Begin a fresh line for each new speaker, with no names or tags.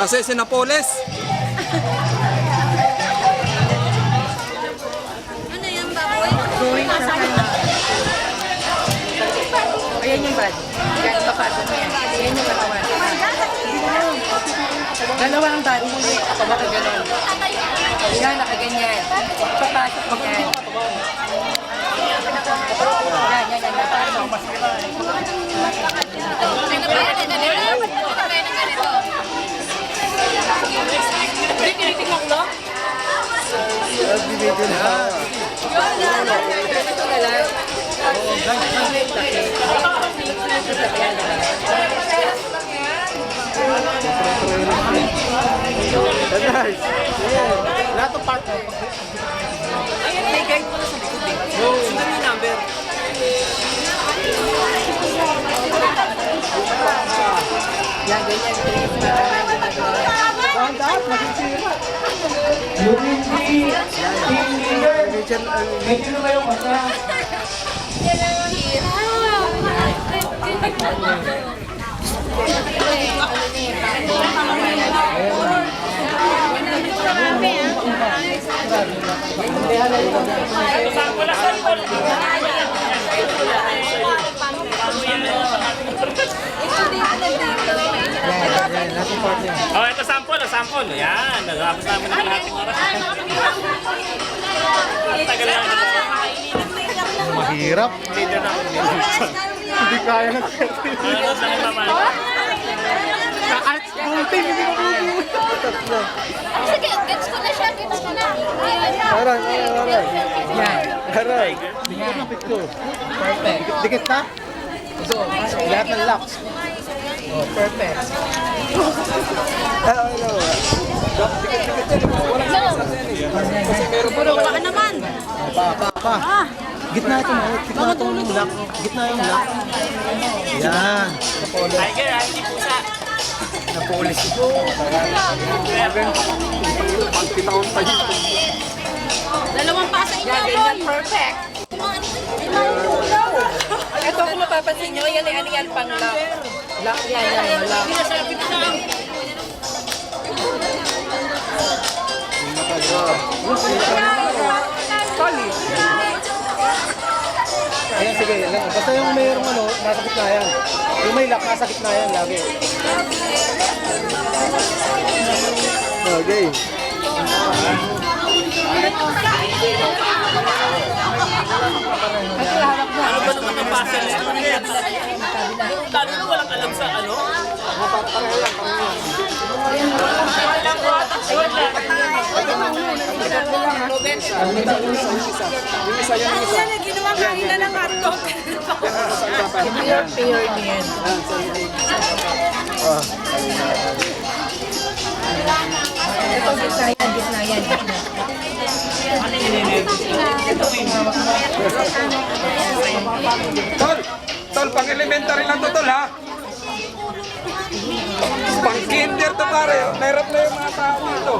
Kasi Sinapoles.
Ano yan, baboy?
Going sa kanya. Ayan yung bad. Gano'n pa pato mo yan. Ayan yung katawan. Dalawa ang bad. Hindi. Baka gano'n. Yan, nakaganyan. Papasok mo yan. Yan.
Hindi, tinitingnan ko lang.
Bibigyan na.
Ito na lang.
Nice. Lahat ng part.
Ayan, may guide mo na sa likod eh. Sundan yung number. Yan, ganyan.
Dapat masisira.
Medyo na kayo mata.
Oh, ito sample. Yan, nagapos namin ang ating oras. Tagal na ito.
Mahirap.
Leader na ako.
Hindi kaya ng
Ano sa naman?
kahit ultim, hindi ko
Sige, gets ko na siya. Gets ko na.
Aray.
Yan.
Aray. Dikit na picture.
Perfect.
Dikit na?
So,
Lahat ng locks.
oh, perfect.
Baka naman.
Pa. Gitna ito mo. Gitna itong lock. Gitna yung lock. Yan.
Tiger, hindi pusa.
Napolis ko. Pagkitaon pa yun.
Dalawang pasa inyo,
Yan,
boy.
ganyan. Perfect. Ito kung mapapansin nyo, yan ay yan pang lock. Lock yan, lock.
Ayan, sige. Basta yung mayroong nasa gitna yan. Yung may lock, nasa gitna yan lagi. Okay.
Ano ba naman ang puzzle na ito? Lalo na walang alam sa ano?
Yan, ginawa kanina ng hotdog.
Pure yan. Ito, gitna yan.
Tol, pang elementary lang to, tol, ha? Pang kinder to, pare. Mahirap na yung mga tao dito.